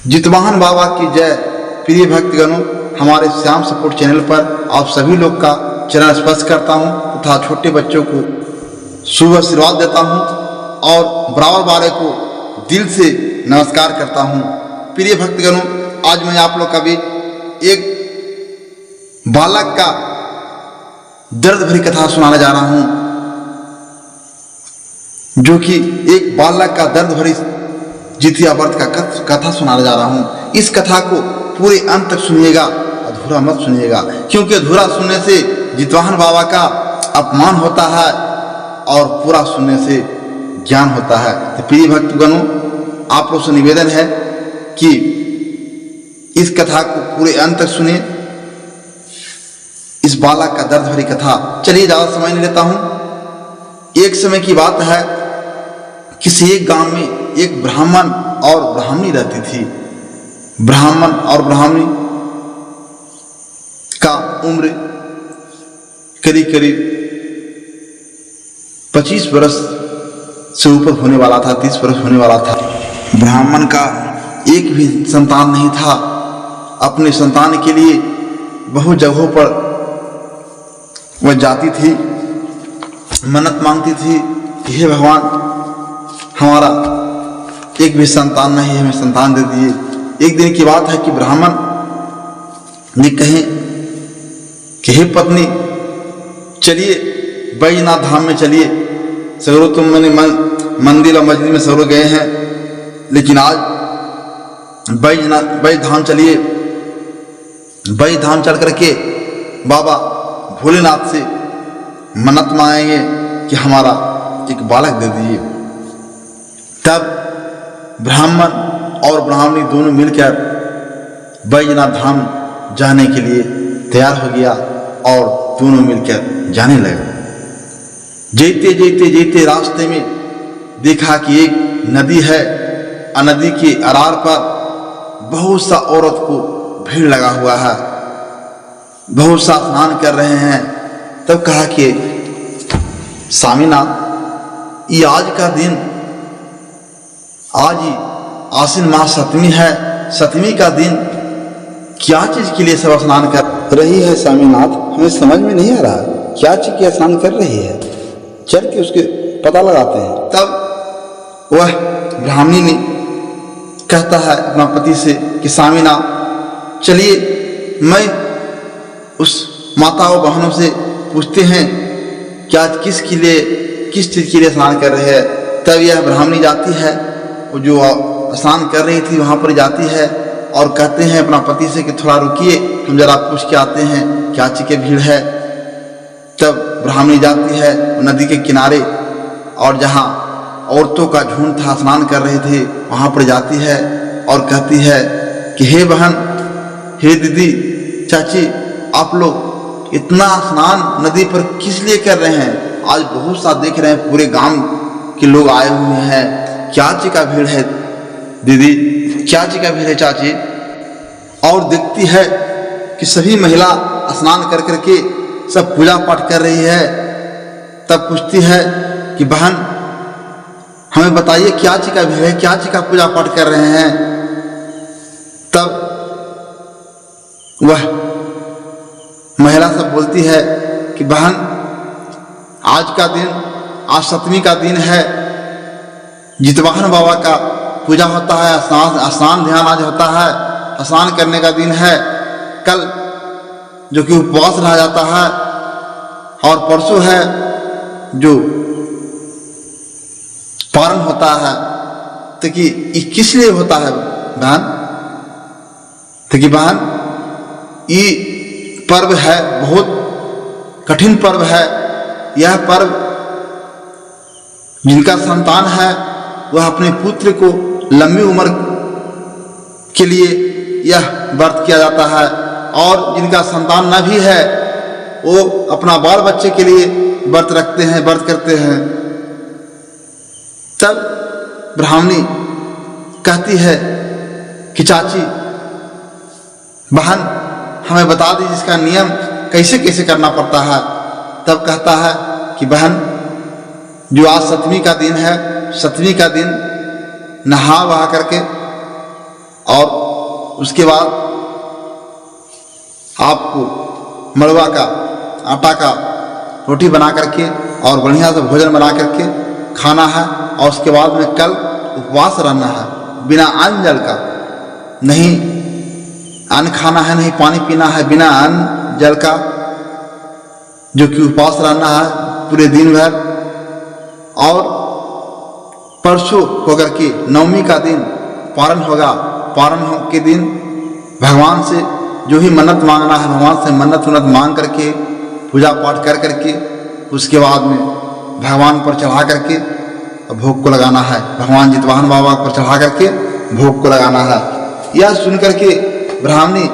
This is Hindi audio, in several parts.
जितवाहन बाबा की जय। प्रिय भक्तगणों, हमारे श्याम सपोर्ट चैनल पर आप सभी लोग का चरण स्पर्श करता हूं तथा छोटे बच्चों को शुभ आशीर्वाद देता हूं और बराबर वाले को दिल से नमस्कार करता हूं। प्रिय भक्तगणों, आज मैं आप लोग का भी एक बालक का दर्द भरी कथा सुनाने जा रहा हूं, जो कि एक बालक का दर्द भरी जितिया व्रत का कथा सुनाने जा रहा हूं। इस कथा को पूरे अंत तक सुनिएगा, अधूरा मत सुनिएगा, क्योंकि अधूरा सुनने से जितवाहन बाबा का अपमान होता है और पूरा सुनने से ज्ञान होता है। तो प्रिय भक्तगणों, आप लोग से निवेदन है कि इस कथा को पूरे अंत तक सुनिए, इस बालक का दर्द भरी कथा। चलिए, ज्यादा समय नहीं लेता हूं। एक समय की बात है, किसी एक गांव में एक ब्राह्मण और ब्राह्मणी रहती थी। ब्राह्मण और ब्राह्मणी का उम्र करीब करीब 25 वर्ष से ऊपर होने वाला था, 30 वर्ष होने वाला था। ब्राह्मण का एक भी संतान नहीं था। अपने संतान के लिए बहुत जगहों पर वह जाती थी, मन्नत मांगती थी कि हे भगवान, हमारा एक भी संतान नहीं है, हमें संतान दे दिए। एक दिन की बात है कि ब्राह्मण ने कहे कि हे पत्नी, चलिए बैजनाथ धाम में चलिए। सगरो तुम मैंने मंदिर और मस्जिद में सगरो गए हैं, लेकिन आज बैज धाम चलिए। बैज धाम चल करके बाबा भोलेनाथ से मन्नत मांगेंगे कि हमारा एक बालक दे दीजिए। तब ब्राह्मण और ब्राह्मणी दोनों मिलकर बैजनाथ धाम जाने के लिए तैयार हो गया और दोनों मिलकर जाने लगे। जेते जेते जेते रास्ते में देखा कि एक नदी है, नदी के अरार पर बहुत सा औरत को भीड़ लगा हुआ है, बहुत सा स्नान कर रहे हैं। तब कहा कि स्वामीनाथ, ये आज का दिन, आज ही आश्विन माह सप्तमी है, सप्तमी का दिन क्या चीज के लिए सब स्नान कर रही है? स्वामीनाथ, हमें समझ में नहीं आ रहा क्या चीज के स्नान कर रही है, चल के उसके पता लगाते हैं। तब वह ब्राह्मणी ने कहता है अपना पति से कि स्वामीनाथ, चलिए मैं उस माता और बहनों से पूछते हैं क्या किस चीज के लिए स्नान कर रहे हैं। तब यह ब्राह्मणी जाती है, जो स्नान कर रही थी वहां पर जाती है और कहते हैं अपना पति से कि थोड़ा रुकिए, हम जरा पूछ के आते हैं क्या चीज की भीड़ है। तब ब्राह्मणी जाती है नदी के किनारे और जहां औरतों का झुंड था, स्नान कर रहे थे, वहां पर जाती है और कहती है कि हे बहन, हे दीदी, चाची, आप लोग इतना स्नान नदी पर किस लिए कर रहे हैं? आज बहुत सा देख रहे हैं, पूरे गांव के लोग आए हुए हैं, क्या चीज का भीड़ है दीदी, क्या चीज का भीड़ है चाची? और देखती है कि सभी महिला स्नान कर करके सब पूजा पाठ कर रही है। तब पूछती है कि बहन, हमें बताइए क्या चीज का भीड़ है, क्या चीज का पूजा पाठ कर रहे हैं? तब वह महिला सब बोलती है कि बहन, आज का दिन, आज सप्तमी का दिन है, जितवाहन बाबा का पूजा होता है, स्नान ध्यान आज होता है, स्नान करने का दिन है। कल जो कि उपवास रहा जाता है और परसों है जो पारण होता है। तो कि किस लिए होता है बहन? तो कि बहन, ये पर्व है, बहुत कठिन पर्व है। यह पर्व जिनका संतान है वह अपने पुत्र को लंबी उम्र के लिए यह व्रत किया जाता है, और जिनका संतान न भी है वो अपना बाल बच्चे के लिए व्रत रखते हैं, व्रत करते हैं। तब ब्राह्मणी कहती है कि चाची, बहन, हमें बता दीजिए इसका नियम कैसे कैसे करना पड़ता है। तब कहता है कि बहन, जो आज सप्तमी का दिन है, सप्तमी का दिन नहा वहा करके और उसके बाद आपको मड़वा का आटा का रोटी बना करके और बढ़िया से भोजन बना करके खाना है। और उसके बाद में कल उपवास रहना है, बिना अन्न जल का। नहीं अन्न खाना है, नहीं पानी पीना है, बिना अन्न जल का, जो कि उपवास रहना है पूरे दिन भर। और परसों होकर के नवमी का दिन पारण होगा। पारण के दिन भगवान से जो भी मन्नत मांगना है, भगवान से मन्नत मांग करके पूजा पाठ कर करके उसके बाद में भगवान पर चढ़ा करके भोग को लगाना है। भगवान जितवाहन बाबा पर चढ़ा करके भोग को लगाना है। यह सुन करके ब्राह्मणी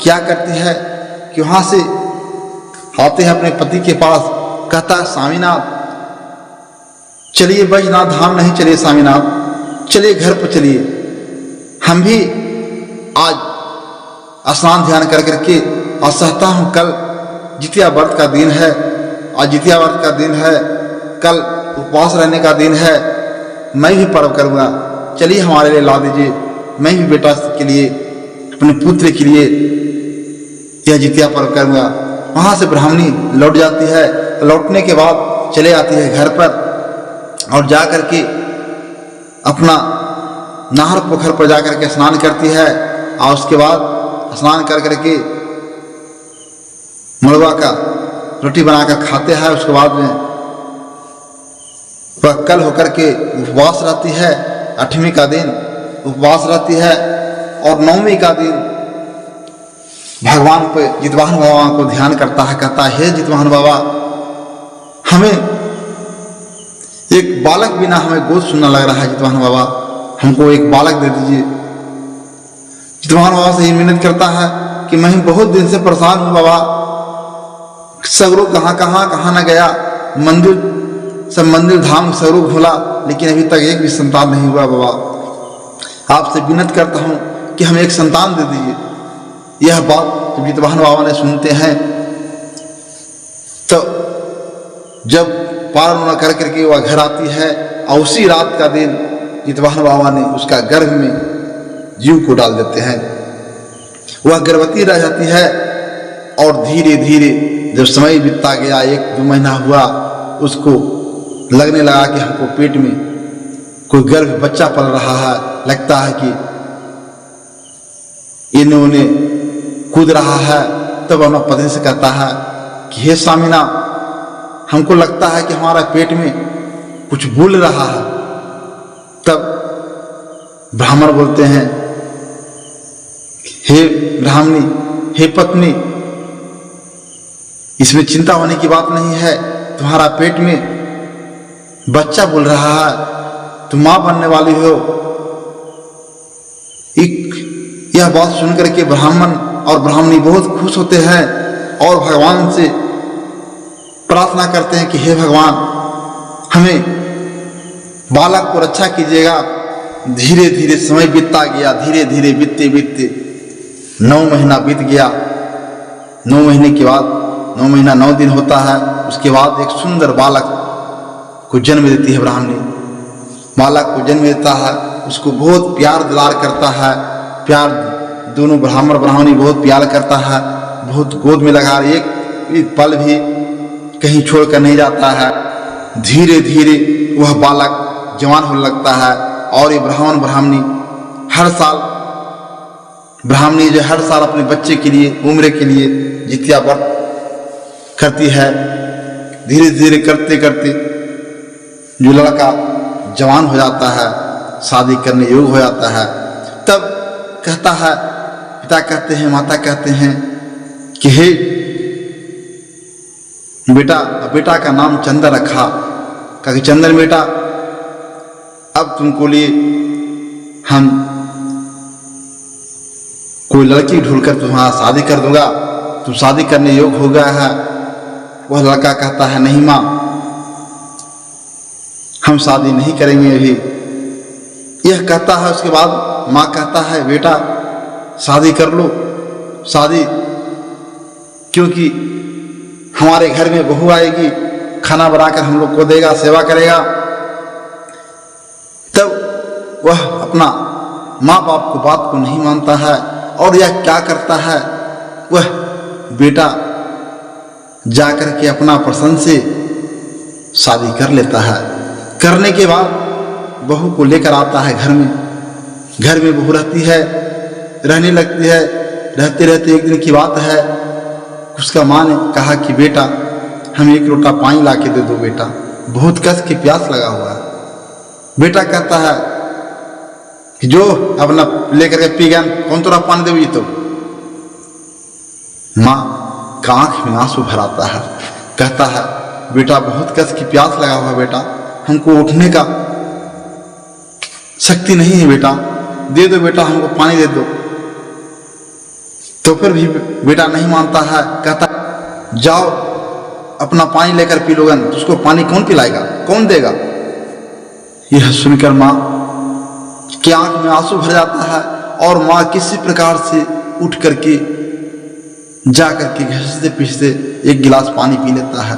क्या करती है कि वहाँ से आते हैं अपने पति के पास, कहता है स्वामीनाथ चलिए बैजनाथ धाम नहीं चलिए, स्वामीनाथ चलिए घर पर चलिए, हम भी आज स्नान ध्यान कर करके और सहता हूँ कल जितिया व्रत का दिन है, आज जितिया व्रत का दिन है, कल उपवास रहने का दिन है, मैं भी पर्व करूँगा, चलिए हमारे लिए ला दीजिए, मैं भी बेटा के लिए अपने पुत्र के लिए यह जितिया पर्व करूँगा। वहाँ से ब्राह्मणी लौट जाती है। लौटने के बाद चले आती है घर पर और जा करके अपना नहर पोखर पर जा करके स्नान करती है। और उसके बाद स्नान कर करके मड़वा का रोटी बनाकर खाते हैं। उसके बाद में वह कल होकर के उपवास रहती है, 8वीं का दिन उपवास रहती है। और 9वीं का दिन भगवान पे जितवाहन बाबा को ध्यान करता है, कहता है हे जितवाहन बाबा हमें एक बालक बिना हमें गोद सुनना लग रहा है, जितवाहन बाबा हमको एक बालक दे दीजिए। जितवाहन बाबा से ये मिन्नत करता है कि मैं बहुत दिन से परेशान हूँ बाबा, सगरों कहाँ न गया, मंदिर धाम सगरों घूला, लेकिन अभी तक एक भी संतान नहीं हुआ बाबा, आपसे विनत करता हूँ कि हमें एक संतान दे दीजिए। यह बात जब जितवाहन बाबा ने सुनते हैं तो जब पारण कर करके वह घर आती है और उसी रात का दिन जितवाहन बाबा ने उसका गर्भ में जीव को डाल देते हैं। वह गर्भवती रह जाती है और धीरे धीरे जब समय बीतता गया, 1-2 महीना हुआ, उसको लगने लगा कि हमको पेट में कोई गर्भ बच्चा पल रहा है, लगता है कि इन्होंने कूद रहा है। तब अपना पति से कहता है कि हे स्वामीनाथ हमको लगता है कि हमारा पेट में कुछ बोल रहा है। तब ब्राह्मण बोलते हैं हे ब्राह्मणी, हे पत्नी, इसमें चिंता होने की बात नहीं है, तुम्हारा पेट में बच्चा बोल रहा है, तुम मां बनने वाली हो। यह बात सुनकर के ब्राह्मण और ब्राह्मणी बहुत खुश होते हैं और भगवान से प्रार्थना करते हैं कि हे भगवान हमें बालक को रक्षा कीजिएगा। धीरे धीरे समय बीतता गया, धीरे धीरे बीतते बीतते 9 महीना बीत गया। 9 महीने के बाद 9 महीना 9 दिन होता है। उसके बाद एक सुंदर बालक को जन्म देती है ब्राह्मणी। बालक को जन्म देता है, उसको बहुत प्यार दुलार करता है, प्यार दोनों ब्राह्मण ब्राह्मणी बहुत प्यार करता है, बहुत गोद में लगा, एक पल भी कहीं छोड़कर नहीं जाता है। धीरे धीरे वह बालक जवान होने लगता है और ये ब्राह्मण ब्राह्मणी हर साल, ब्राह्मणी जो हर साल अपने बच्चे के लिए, उम्र के लिए जितिया व्रत करती है। धीरे धीरे करते करते जो लड़का जवान हो जाता है, शादी करने योग्य हो जाता है, तब कहता है, पिता कहते हैं, माता कहते हैं कि हे बेटा का नाम चंदन रखा। कहा कि चंदन बेटा अब तुमको लिए हम कोई लड़की ढूंढकर तुम्हारा शादी कर दूंगा, तुम शादी करने योग्य हो गया है। वह लड़का कहता है नहीं माँ, हम शादी नहीं करेंगे अभी। यह कहता है, उसके बाद माँ कहता है बेटा शादी कर लो, शादी, क्योंकि हमारे घर में बहू आएगी, खाना बनाकर हम लोग को देगा, सेवा करेगा। तब वह अपना माँ बाप को बात को नहीं मानता है और यह क्या करता है, वह बेटा जाकर के अपना पसंद से शादी कर लेता है। करने के बाद बहू को लेकर आता है घर में। घर में बहू रहती है, रहने लगती है। रहते रहते एक दिन की बात है, उसका माँ ने कहा कि बेटा हमें एक लोटा पानी ला के दे दो बेटा, बहुत कस के प्यास लगा हुआ है। बेटा कहता है कि जो अपना लेकर के पी गया, कौन तोरा पानी देगी। तो माँ का आंख में आंसू भर आता है, कहता है बेटा बहुत कस की प्यास लगा हुआ बेटा, हमको उठने का शक्ति नहीं है बेटा, दे दो बेटा हमको पानी दे दो। तो फिर भी बेटा नहीं मानता है, कहता जाओ अपना पानी लेकर पी लोगन, उसको पानी कौन पिलाएगा, कौन देगा। यह सुनकर माँ की आंख में आंसू भर जाता है और माँ किसी प्रकार से उठ करके जा करके घिसते पीसते एक गिलास पानी पी लेता है।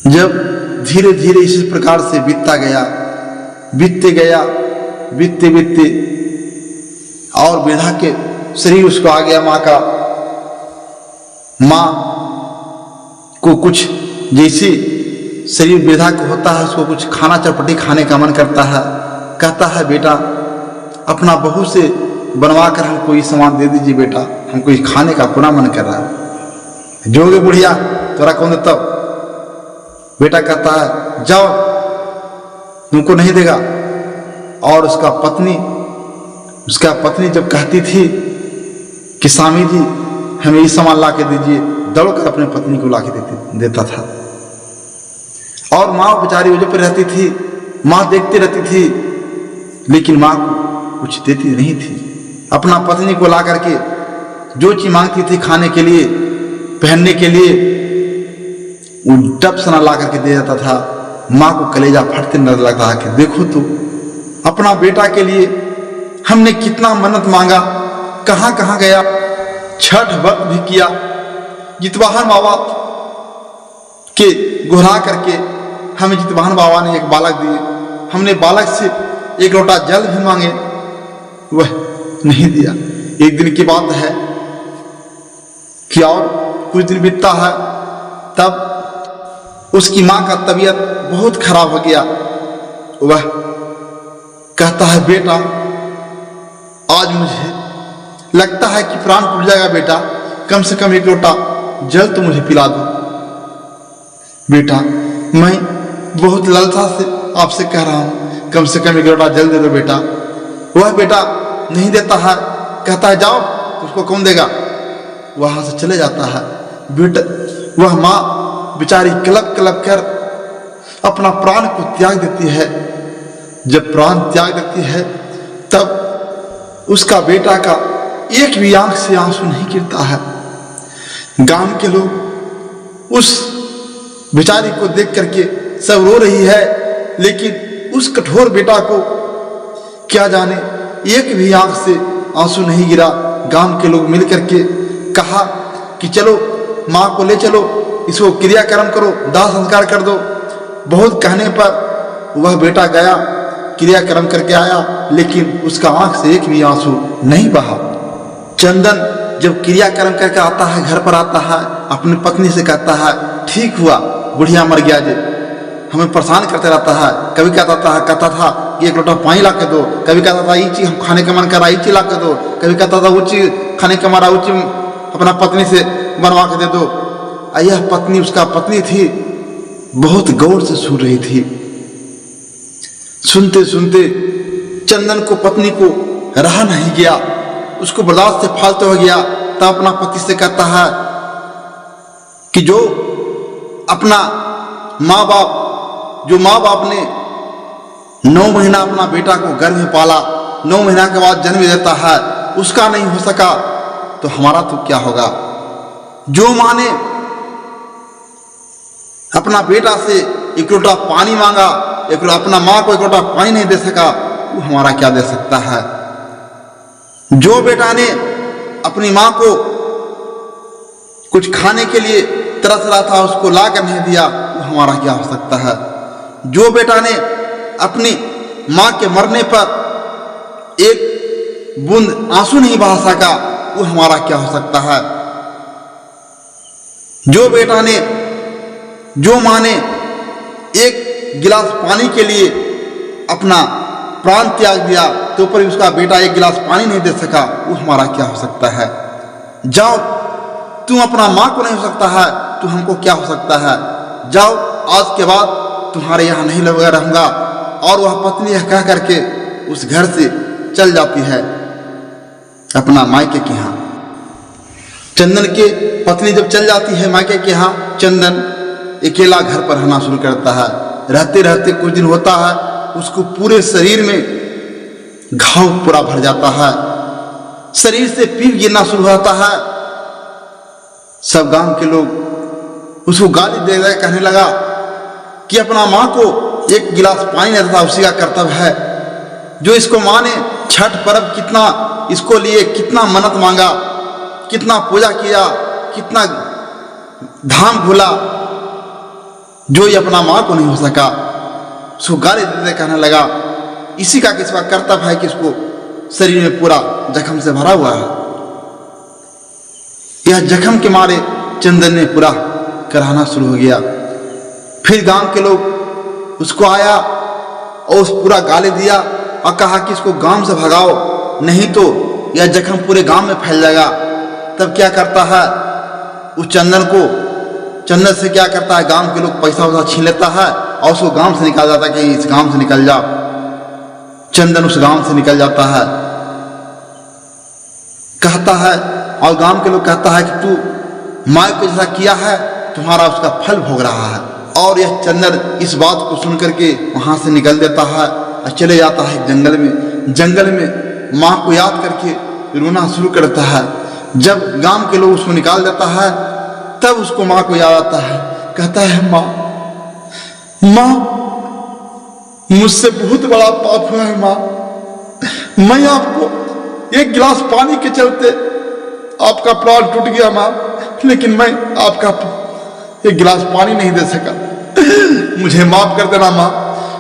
जब धीरे धीरे इसी प्रकार से बीतता गया, बीतते गया, बीतते बीतते और वृद्धा के शरीर उसको आ गया माँ का। माँ को कुछ जैसे शरीर वृद्धा को होता है, उसको कुछ खाना चटपटी खाने का मन करता है। कहता है बेटा अपना बहू से बनवा कर हमको ये सामान दे दीजिए बेटा, हमको ये खाने का पूरा मन कर रहा है। जोगे बुढ़िया तोरा कौन देता। बेटा कहता है जाओ तुमको नहीं देगा। और उसका पत्नी जब कहती थी कि स्वामी जी हमें ये सामान ला के दीजिए, दौड़कर अपने पत्नी को ला के देता था। और माँ बेचारी वजह पर रहती थी, माँ देखती रहती थी, लेकिन माँ को कुछ देती नहीं थी। अपना पत्नी को ला करके जो चीज मांगती थी खाने के लिए, पहनने के लिए, वो डब सना ला करके दे जाता था। माँ को कलेजा फटते नजर लगता है कि देखो तो अपना बेटा के लिए हमने कितना मन्नत मांगा, कहाँ कहाँ गया, छठ व्रत भी किया, जितवाहन बाबा के गुहार करके हमें जितवाहन बाबा ने एक बालक दिए, हमने बालक से एक लोटा जल भी मांगे, वह नहीं दिया। एक दिन की बात है कि और कुछ दिन बीतता है, तब उसकी माँ का तबीयत बहुत खराब हो गया। वह कहता है बेटा आज मुझे लगता है कि प्राण टूट जाएगा बेटा, कम से कम एक लोटा जल तो मुझे पिला दो। बेटा मैं बहुत लालसा से आपसे कह रहा हूँ, कम से कम एक लोटा जल दे दो बेटा। वह बेटा नहीं देता है, कहता है जाओ उसको कौन देगा। वहां से चले जाता है। बेटा वह माँ बेचारी कलप कलप कर अपना प्राण को त्याग देती है। जब प्राण त्याग देती है तब उसका बेटा का एक भी आंख से आंसू नहीं गिरता है। गांव के लोग उस बेचारी को देख करके सब रो रही है, लेकिन उस कठोर बेटा को क्या जाने एक भी आंख से आंसू नहीं गिरा। गांव के लोग मिलकर के कहा कि चलो माँ को ले चलो, इसको क्रियाक्रम करो, दाह संस्कार कर दो। बहुत कहने पर वह बेटा गया, क्रियाक्रम करके आया, लेकिन उसका आंख से एक भी आंसू नहीं बहा। चंदन जब क्रियाक्रम करके आता है, घर पर आता है, अपनी पत्नी से कहता है ठीक हुआ बुढ़िया मर गया जे, हमें परेशान करते रहता है। कभी कहता था कि एक लोटा पानी ला के दो, कभी कहता था ये चीज खाने का मन कर रहा, ये चीज ला के दो, कभी कहता था वो चीज खाने का मारा, वो चीज अपना पत्नी से बनवा के दे दो। यह पत्नी उसका पत्नी थी, बहुत गौर से सुन रही थी। सुनते सुनते चंदन को पत्नी को रहा नहीं गया, उसको बर्दाश्त से फालतू हो गया। तब अपना पति से कहता है कि जो अपना माँ बाप ने 9 महीना अपना बेटा को गर्भ में पाला, 9 महीना के बाद जन्म देता है, उसका नहीं हो सका तो हमारा तो क्या होगा। जो माँ ने अपना बेटा से एक लोटा पानी मांगा, अपना माँ को एक लोटा पानी नहीं दे सका, वो हमारा क्या दे सकता है। जो बेटा ने अपनी माँ को कुछ खाने के लिए तरस रहा था, उसको ला कर नहीं दिया, वो हमारा क्या हो सकता है। जो बेटा ने अपनी माँ के मरने पर एक बूंद आंसू नहीं बहा सका, वो हमारा क्या हो सकता है। जो बेटा ने, जो माँ ने एक गिलास पानी के लिए अपना प्राण त्याग दिया, तो पर उसका बेटा एक गिलास पानी नहीं दे सका, वो हमारा क्या हो सकता है। जाओ, तुम अपना माँ को नहीं हो सकता है, तो हमको क्या हो सकता है। जाओ, आज के बाद तुम्हारे यहाँ नहीं रहूंगा। और वह पत्नी यह कह करके उस घर से चल जाती है अपना मायके के यहाँ। चंदन के पत्नी जब चल जाती है मायके के यहाँ, चंदन अकेला घर पर रहना शुरू करता है। रहते रहते कुछ दिन होता है, उसको पूरे शरीर में घाव पूरा भर जाता है, शरीर से पीप गिरना शुरू होता है। सब गांव के लोग उसको गाली दे रहे, कहने लगा कि अपना माँ को एक गिलास पानी नहीं देता, उसी का कर्तव्य है। जो इसको माँ ने छठ पर्व कितना इसको लिए, कितना मन्नत मांगा, कितना पूजा किया, कितना धाम भूला, जो ये अपना माँ को नहीं हो सका, उसको गाली देते कहने लगा इसी का किसका कर्तव्य है कि इसको शरीर में पूरा जख्म से भरा हुआ है। यह जख्म के मारे चंदन ने पूरा कराना शुरू हो गया। फिर गांव के लोग उसको आया और उस पूरा गाली दिया और कहा कि इसको गांव से भगाओ, नहीं तो यह जख्म पूरे गांव में फैल जाएगा। तब क्या करता है, उस चंदन से क्या करता है, गांव के लोग पैसा वैसा छीन लेता है और उसको गांव से निकाल जाता है कि इस गांव से निकल जाओ। चंदन उस गांव से निकल जाता है, कहता है, और गांव के लोग कहता है कि तू माँ को जैसा किया है, तुम्हारा उसका फल भोग रहा है। और यह चंदन इस बात को सुन करके वहां से निकल देता है और चले जाता है जंगल में। जंगल में माँ को याद करके रोना शुरू करता है। जब गांव के लोग उसको निकाल देता है, तब उसको माँ को याद आता है, कहता है माँ मुझसे बहुत बड़ा पाप हुआ है माँ, मैं आपको एक गिलास पानी के चलते आपका प्राण टूट गया माँ, लेकिन मैं आपका एक गिलास पानी नहीं दे सका, मुझे माफ कर देना माँ,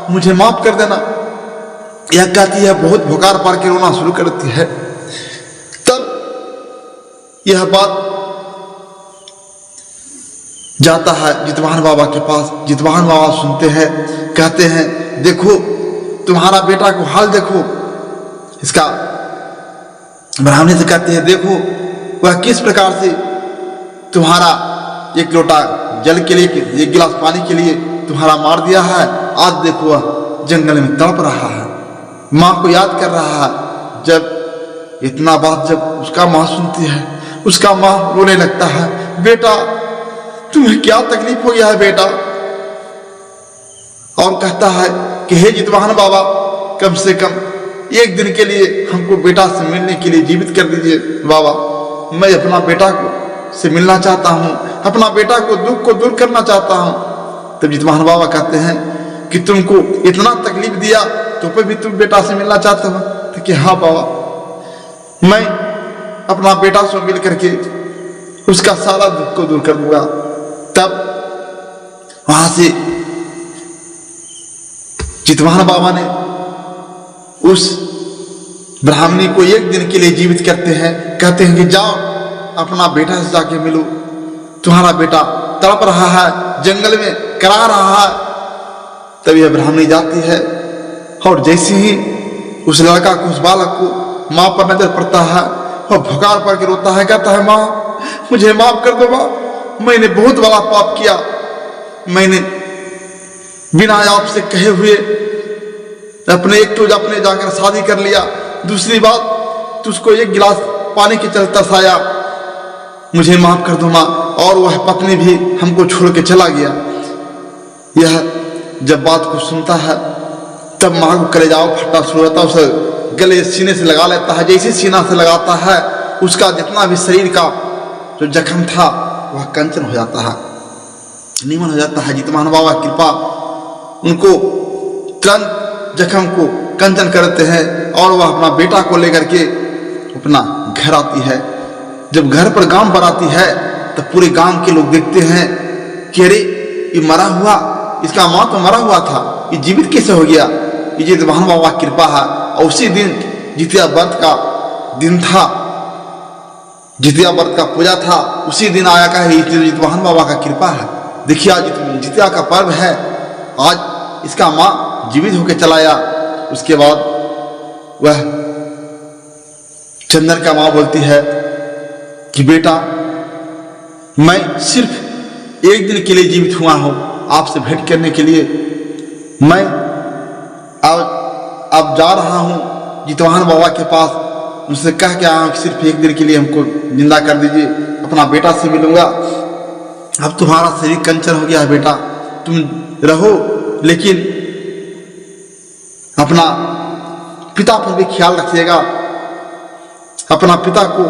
मुझे माफ कर देना। यह कहती है, बहुत भुकार पार के रोना शुरू करती है। तब यह बात जाता है जितवाहन बाबा के पास। जितवाहन बाबा सुनते हैं, कहते हैं देखो तुम्हारा बेटा को हाल देखो इसका। ब्राह्मणी से कहते हैं देखो वह किस प्रकार से तुम्हारा एक लोटा जल के लिए, एक गिलास पानी के लिए तुम्हारा मार दिया है। आज देखो वह जंगल में तड़प रहा है, माँ को याद कर रहा है। जब इतना बात जब उसका माँ सुनती है, उसका माँ रोने लगता है, बेटा तुम्हें क्या तकलीफ हो गया है बेटा। और कहता है कि हे जितवाहन बाबा, कम से कम एक दिन के लिए हमको बेटा से मिलने के लिए जीवित कर दीजिए बाबा। मैं अपना बेटा को से मिलना चाहता हूँ, अपना बेटा को दुख को दूर करना चाहता हूँ। तब जितवाहन बाबा कहते हैं कि तुमको इतना तकलीफ दिया तो फिर भी तुम बेटा से मिलना चाहते हो। तो कि हाँ बाबा, मैं अपना बेटा से मिल करके उसका सारा दुख को दूर कर दूंगा। तब वहां से जितवाहन बाबा ने उस ब्राह्मणी को एक दिन के लिए जीवित करते हैं। कहते हैं कि जाओ अपना बेटा से जाके मिलो, तुम्हारा बेटा तड़प रहा है, जंगल में करा रहा है। तब यह ब्राह्मणी जाती है और जैसे ही उस लड़का को, उस बालक को माँ पर नजर पड़ता है और भुकार पड़ के रोता है, कहता है माँ मुझे माफ कर दो माँ, मैंने बहुत बड़ा पाप किया, मैंने बिना आपसे कहे हुए अपने एक तो अपने जाकर शादी कर लिया, दूसरी बात तुझको एक गिलास पानी के चलता साया, मुझे माफ कर दो माँ। और वह पत्नी भी हमको छोड़ के चला गया। यह जब बात को सुनता है तब माँ को कलेजाओ फटना शुरू होता है, उसे गले सीने से लगा लेता है। जैसे सीना से लगाता है, उसका जितना भी शरीर का जो जख्म था वह कंचन हो जाता है, निमन हो जाता है। जितवाहन बाबा कृपा उनको तुरंत जख्म को कंचन करते हैं और वह अपना बेटा को लेकर के अपना घर आती है। जब घर पर गांव पर आती है तो पूरे गांव के लोग देखते हैं कि अरे ये मरा हुआ, इसका माँ तो मरा हुआ था, ये जीवित कैसे हो गया। ये जितवाहन बाबा कृपा है। और उसी दिन जितिया व्रत का दिन था, जितिया व्रत का पूजा था, उसी दिन आया का है। जितवाहन बाबा का कृपा है। देखिए आज जितिया का पर्व है, आज इसका माँ जीवित होकर चलाया। उसके बाद वह चंदन का माँ बोलती है कि बेटा मैं सिर्फ एक दिन के लिए जीवित हुआ हूँ, आपसे भेंट करने के लिए मैं अब जा रहा हूँ जितवाहन बाबा के पास। उनसे कह के आया कि सिर्फ एक दिन के लिए हमको जिंदा कर दीजिए, अपना बेटा से मिलूंगा। अब तुम्हारा शरीर कंचन हो गया है बेटा, तुम रहो, लेकिन अपना पिता पर भी ख्याल रखिएगा, अपना पिता को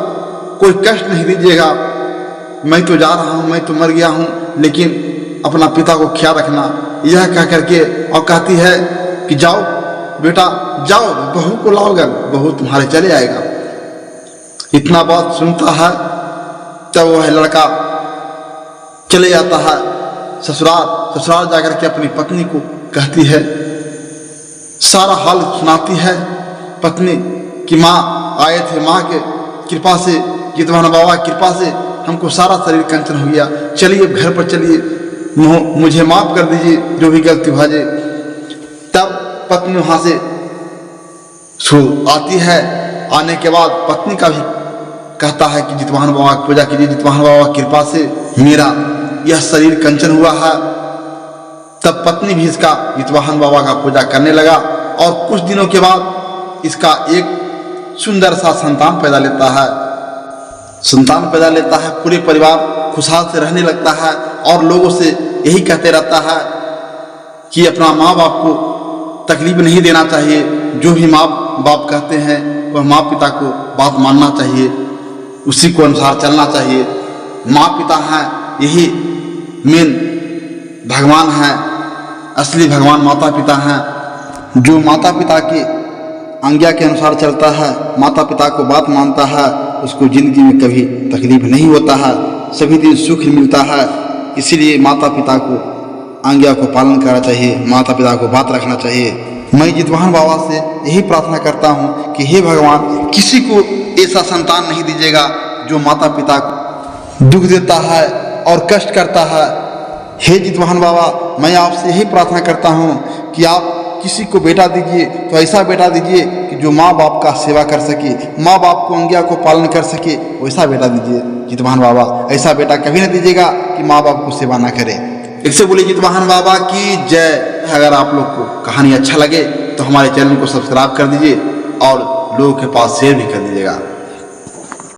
कोई कष्ट नहीं दीजिएगा। मैं तो जा रहा हूँ, मैं तो मर गया हूँ, लेकिन अपना पिता को ख्याल रखना। यह कह करके और कहती है कि जाओ बेटा जाओ, बहू को लाओगे, बहू तुम्हारे चले आएगा। इतना बात सुनता है तब वह लड़का चले जाता है ससुराल जाकर के अपनी पत्नी को कहती है, सारा हाल सुनाती है पत्नी कि माँ आए थे, माँ के कृपा से, जितवाहन बाबा की कृपा से हमको सारा शरीर कंचन हो गया, चलिए घर पर चलिए, मुझे माफ कर दीजिए जो भी गलती भाजे। तब पत्नी वहां से आती है। आने के बाद पत्नी का भी कहता है कि जितवाहन बाबा की पूजा कीजिए, जितवाहन बाबा की कृपा से मेरा यह शरीर कंचन हुआ है। तब पत्नी भी इसका जितवाहन बाबा का पूजा करने लगा और कुछ दिनों के बाद इसका एक सुंदर सा संतान पैदा लेता है। संतान पैदा लेता है, पूरे परिवार खुशहाल से रहने लगता है और लोगों से यही कहते रहता है कि अपना माँ बाप को तकलीफ नहीं देना चाहिए, जो भी माँ बाप कहते हैं वह माँ पिता को बात मानना चाहिए, उसी को अनुसार चलना चाहिए। माँ पिता हैं यही मेन भगवान हैं, असली भगवान माता पिता हैं। जो माता पिता की आज्ञा के अनुसार चलता है, माता पिता को बात मानता है, उसको जिंदगी में कभी तकलीफ नहीं होता है, सभी दिन सुख मिलता है। इसीलिए माता पिता को आज्ञा को पालन करना चाहिए, माता पिता को बात रखना चाहिए। मैं जितवाहन बाबा से यही प्रार्थना करता हूँ कि हे भगवान, किसी को ऐसा संतान नहीं दीजिएगा जो माता पिता को दुख देता है और कष्ट करता है। हे जितवाहन बाबा, मैं आपसे यही प्रार्थना करता हूँ कि आप किसी को बेटा दीजिए तो ऐसा बेटा दीजिए कि जो माँ बाप का सेवा कर सके, माँ बाप को आज्ञा को पालन कर सके, वैसा बेटा दीजिए जितवाहन बाबा। ऐसा बेटा कभी नहीं दीजिएगा कि माँ बाप को सेवा ना करे। इससे बोले जितवाहन बाबा की जय। अगर आप लोग को कहानी अच्छा लगे तो हमारे चैनल को सब्सक्राइब कर दीजिए और लोगों के पास शेयर भी कर दीजिएगा।